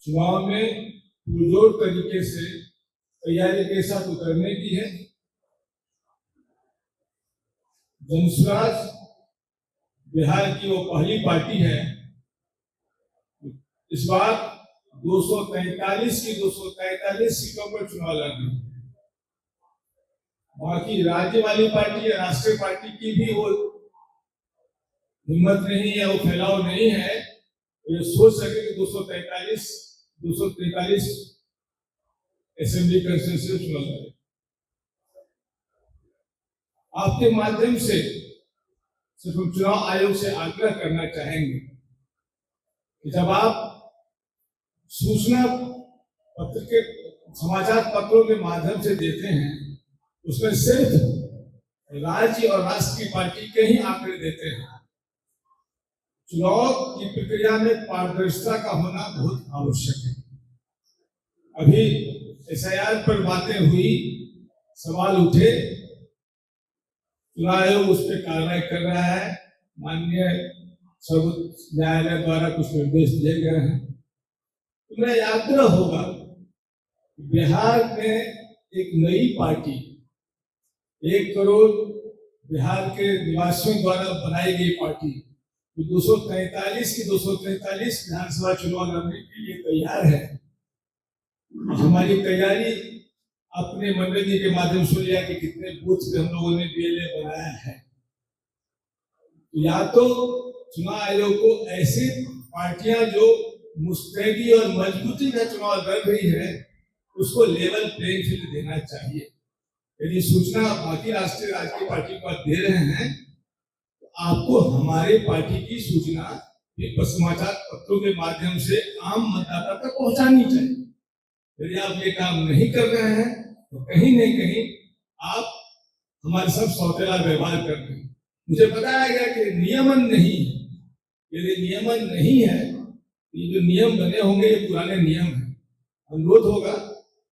चुनाव में पुरजोर तरीके से तैयारी के साथ उतरने की है। जनसुराज बिहार की वो पहली पार्टी है। इस बार 243 की 243 सीटों पर चुनाव लड़ रही है। बाकी राज्य वाली पार्टी या राष्ट्रीय पार्टी की भी वो हिम्मत नहीं है, वो फैलाव नहीं है, वो ये सोच सके कि 243 असेंबली कंस्टिट्यूंसी चुनाव लड़े। आपके माध्यम से सिर्फ हम चुनाव आयोग से आग्रह करना चाहेंगे कि जब आप सूचना पत्र के समाचार पत्रों के माध्यम से देते हैं, उसमें सिर्फ राज्य और राष्ट्र की पार्टी के ही आंकड़े देते हैं। चुनाव की प्रक्रिया में पारदर्शिता का होना बहुत आवश्यक है। अभी एसआईआर पर बातें हुई, सवाल उठे, चुनाव आयोग उस पर कार्रवाई कर रहा है। माननीय सर्वोच्च न्यायालय द्वारा कुछ निर्देश दिए गए हैं। तो मेरा आग्रह होगा बिहार में एक नई पार्टी 1 करोड़ बिहार के निवासियों द्वारा बनाई गई पार्टी 243 की 243 विधानसभा चुनाव लड़ने के लिए तैयार है। हमारी तैयारी अपने मंडल जी के माध्यम से लिया कि कितने बूथ पे हम लोगों ने बीएलए बनाया है। या तो चुनाव आयोग को ऐसी पार्टियां जो मुस्तैदी और मजबूती का चुनाव लड़ रही है, उसको लेवल प्लेइंग फील्ड देना चाहिए। यदि सूचना बाकी राष्ट्रीय राजकीय पार्टी को आप दे रहे हैं, तो आपको हमारे पार्टी की सूचना समाचार पत्रों के माध्यम से आम मतदाता तक पहुंचानी चाहिए। यदि आप ये काम नहीं कर रहे हैं तो कहीं न कहीं आप हमारे सब सौतेला व्यवहार कर रहे हैं। मुझे बताया गया कि नियमन नहीं है। यदि नियमन नहीं है, ये जो नियम बने होंगे ये पुराने नियम है। अनुरोध होगा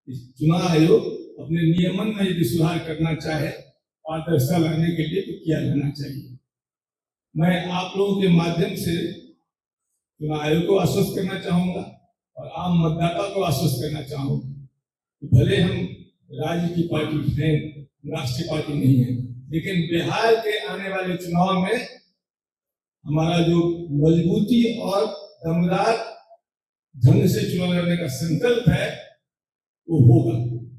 चुनाव आयोग अपने नियमन में यदि सुधार करना चाहे, पारदर्शिता लाने के लिए तो किया जाना चाहिए। मैं आप लोगों के माध्यम से चुनाव आयोग को आश्वस्त करना चाहूंगा और आम मतदाता को आश्वस्त करना चाहूंगा कि भले हम राज्य की पार्टी हैं, राष्ट्रीय पार्टी नहीं है, लेकिन बिहार के आने वाले चुनाव में हमारा जो मजबूती और दमदार ढंग से चुनाव लड़ने का संकल्प है वो होगा।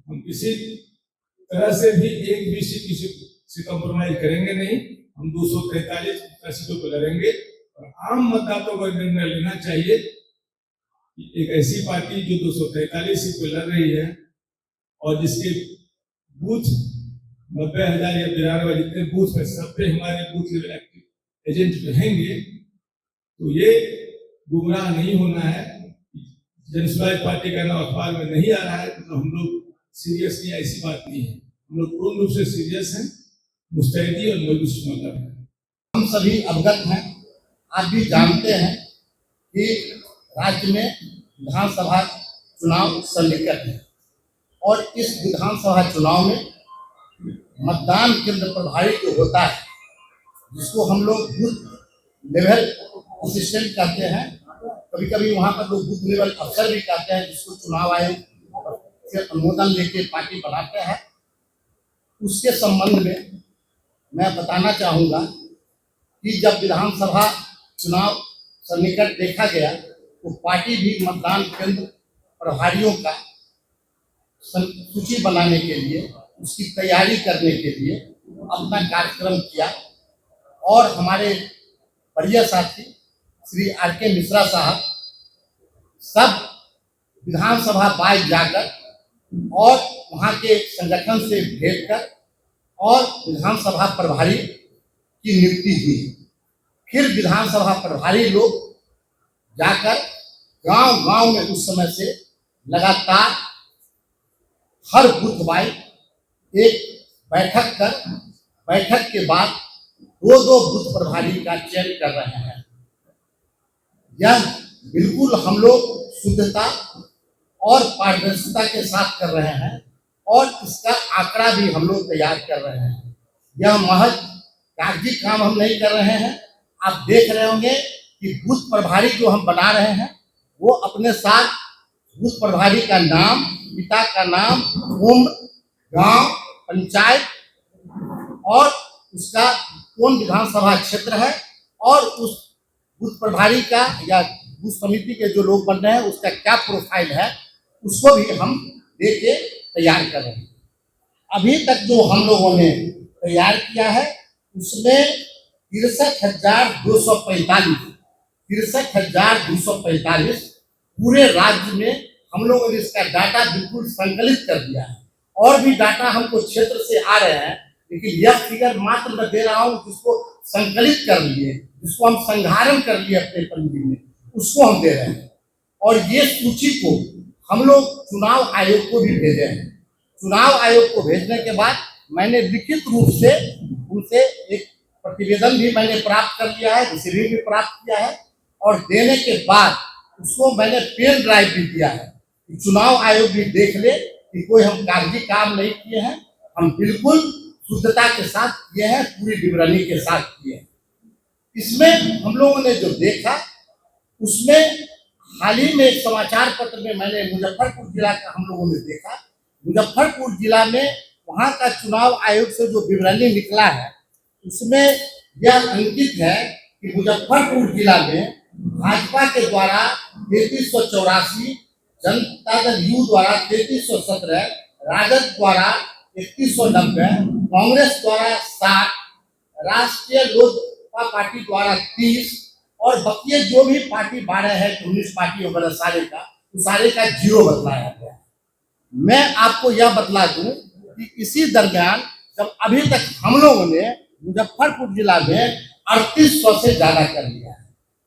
हम किसी तरह से भी एक भी सीट से कॉम्प्रोमाइज करेंगे नहीं। हम 243 सीटों पर लड़ेंगे और आम मतदाताओं को निर्णय लेना चाहिए कि एक ऐसी पार्टी जो 243 सीट पर लड़ रही है और जिसके बूथ 90,000 या 92 जितने बूथ है, सब पे हमारे बूथ लेवल एजेंट रहेंगे, तो ये गुमराह नहीं होना है। जनसुराज पार्टी का नाम अखबार में नहीं आ रहा है तो हम लोग सीरियस नहीं, ऐसी बात नहीं है। हम लोग पूर्ण रूप से सीरियस हैं, मुस्तैदी और मजबूत मतलब है। हम सभी अवगत हैं, आप भी जानते हैं कि राज्य में विधानसभा चुनाव सन्निकट है और इस विधानसभा चुनाव में मतदान केंद्र प्रभारी जो होता है, जिसको हम लोग बूथ लेवल असिस्टेंट कहते हैं, कभी कभी वहाँ पर लोग बूथ लेवल अफसर भी कहते हैं, जिसको चुनाव आयोग से अनुमोदन लेके पार्टी बनाते हैं। उसके संबंध में मैं बताना चाहूँगा कि जब विधानसभा चुनाव सन्निकट देखा गया तो पार्टी भी मतदान केंद्र प्रभारियों का सूची बनाने के लिए, उसकी तैयारी करने के लिए अपना कार्यक्रम किया और हमारे बढ़िया साथी श्री आर.के. मिश्रा साहब सब विधानसभा बाइज जाकर और वहाँ के संगठन से भेंट कर और विधानसभा प्रभारी की नियुक्ति हुई। फिर विधानसभा प्रभारी लोग जाकर गांव-गांव में उस समय से लगातार हर बूथ वाइज एक बैठक कर, बैठक के बाद 2-2 बूथ प्रभारी का चयन कर रहे हैं। यह बिल्कुल हम लोग शुद्धता और पारदर्शिता के साथ कर रहे हैं और इसका आंकड़ा भी हम लोग तैयार कर रहे हैं। यह महज कागजी काम हम नहीं कर रहे हैं। आप देख रहे होंगे कि बूथ प्रभारी जो हम बना रहे हैं वो अपने साथ बूथ प्रभारी का नाम, पिता का नाम, उम्र, गांव, पंचायत और उसका कौन विधानसभा क्षेत्र है और उस बूथ प्रभारी का या बूथ समिति के जो लोग बन रहे हैं उसका क्या प्रोफाइल है, उसको भी हम दे के तैयार कर रहे हैं। अभी तक जो हम लोगों ने तैयार किया है उसमें 63,245 पूरे राज्य में हम लोगों ने इसका डाटा बिल्कुल संकलित कर दिया है। और भी डाटा हमको क्षेत्र से आ रहे हैं, लेकिन यह फिगर मात्र मैं दे रहा हूँ जिसको संकलित कर लिए, जिसको हम संधारण कर लिए अपने पंजी में, उसको हम दे रहे हैं। और ये सूची को हम लोग चुनाव आयोग को भी भेजे हैं। चुनाव आयोग को भेजने के बाद मैंने लिखित रूप से उनसे एक प्रतिवेदन भी मैंने प्राप्त कर लिया है, रिसीव भी प्राप्त किया है और देने के बाद उसको मैंने पेन ड्राइव भी दिया है कि चुनाव आयोग भी देख ले कि कोई हम कागजी काम नहीं किए हैं, हम बिल्कुल शुद्धता के साथ किए हैं, पूरी विवरणी के साथ किए हैं। इसमें हम लोगों ने जो देखा उसमें हाल ही में एक समाचार पत्र में मैंने मुजफ्फरपुर जिला का हम लोगों ने देखा। मुजफ्फरपुर जिला में वहां का चुनाव आयोग से जो विवरणी निकला है उसमें यह अंकित है कि मुजफ्फरपुर जिला में भाजपा के द्वारा 3384, जनता दल यू द्वारा 3317, राजद द्वारा 3190, कांग्रेस द्वारा 60, राष्ट्रीय लोजपा पार्टी द्वारा 30 और बाकी जो भी पार्टी 12 है, कम्युनिस्ट पार्टी वगैरह सारे का 0 बतलाया गया। मैं आपको यह बतला दूं कि इसी दरमियान जब अभी तक हम लोगों ने मुजफ्फरपुर जिला में 3800 से ज्यादा कर लिया है।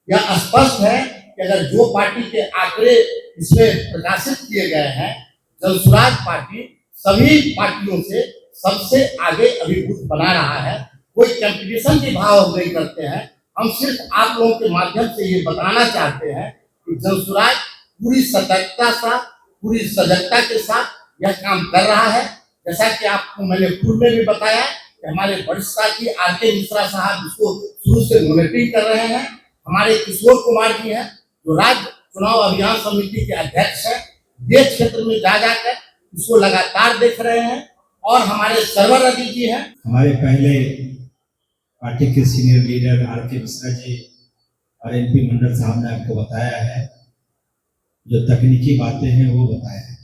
यह स्पष्ट है कि अगर जो पार्टी के आंकड़े इसमें प्रकाशित किए गए हैं, जनसुराज पार्टी सभी पार्टियों से सबसे आगे अभी बूथ बना रहा है। कोई कंपटीशन के भाव हम नहीं करते हैं, हम सिर्फ आप लोगों के माध्यम से ये बताना चाहते हैं कि जनसुराज पूरी सतर्कता पूरी सजगता के साथ यह काम कर रहा है। जैसा कि आपको मैंने पूर्व में भी बताया कि हमारे वरिष्ठ साथी आर.के. मिश्रा साहब इसको शुरू से मॉनिटरिंग कर रहे हैं। हमारे किशोर कुमार जी हैं जो राज्य चुनाव अभियान समिति के अध्यक्ष हैं, ये क्षेत्र में जा जाकर इसको लगातार देख रहे हैं। और हमारे सर्वर रवि जी हैं, हमारे पहले पार्टी के senior leader R K. Mishra ji और एमपी मंडल साहब ने आपको बताया है, जो तकनीकी बातें हैं वो बताया है।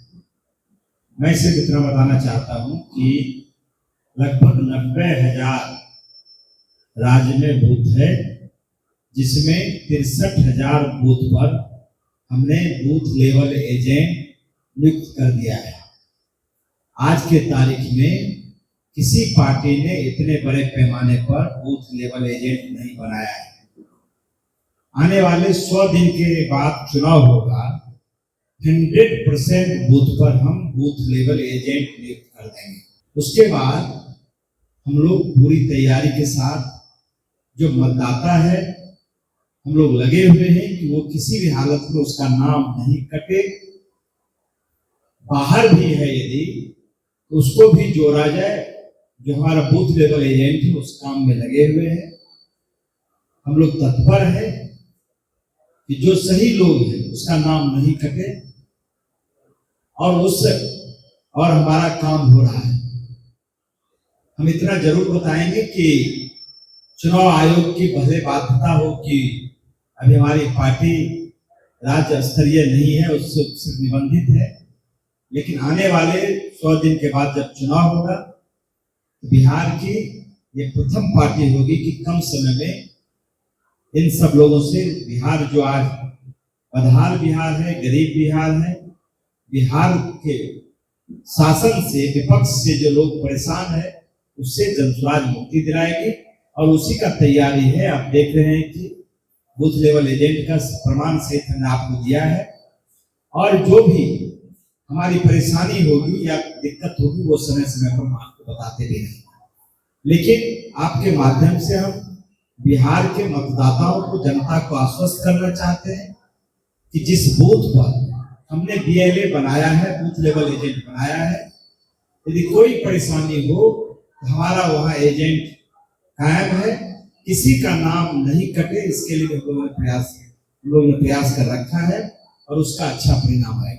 मैं सिर्फ इतना बताना चाहता हूं कि लगभग 90,000 राज्य में बूथ है, जिसमें 63,000 बूथ पर हमने बूथ लेवल एजेंट नियुक्त कर दिया है। आज के तारीख में किसी पार्टी ने इतने बड़े पैमाने पर बूथ लेवल एजेंट नहीं बनाया है। आने वाले 100 दिन के बाद चुनाव होगा, 100% बूथ पर हम बूथ लेवल एजेंट नियुक्त कर देंगे। उसके बाद हम लोग पूरी तैयारी के साथ जो मतदाता है, हम लोग लगे हुए हैं कि वो किसी भी हालत में उसका नाम नहीं कटे। बाहर भी है यदि तो उसको भी जोड़ा जाए। जो हमारा बूथ लेवल एजेंट है उस काम में लगे हुए हैं। हम लोग तत्पर है कि जो सही लोग हैं उसका नाम नहीं कटे और हमारा काम हो रहा है। हम इतना जरूर बताएंगे कि चुनाव आयोग की भले बाध्यता हो कि अभी हमारी पार्टी राज्य स्तरीय नहीं है, उससे सिर्फ निबंधित है, लेकिन आने वाले 100 दिन के बाद जब चुनाव होगा तो बिहार की ये प्रथम पार्टी होगी कि कम समय में इन सब लोगों से बिहार जो आज बदहाल बिहार है, गरीब बिहार है, बिहार के शासन से, विपक्ष से जो लोग परेशान है, उससे जनसुराज मुक्ति दिलाएगी। और उसी का तैयारी है। आप देख रहे हैं कि बूथ लेवल एजेंट का प्रमाण सहित हमने आपको दिया है। और जो भी हमारी परेशानी होगी या दिक्कत होगी वो समय समय पर हम आपको बताते रहेंगे। लेकिन आपके माध्यम से हम बिहार के मतदाताओं को, जनता को आश्वस्त करना चाहते हैं कि जिस बूथ पर हमने BLA बनाया है, बूथ लेवल एजेंट बनाया है, यदि कोई परेशानी हो तो हमारा वहाँ एजेंट कायम है, किसी का नाम नहीं कटे, इसके लिए हम लोगों ने प्रयास कर रखा है और उसका अच्छा परिणाम आएगा।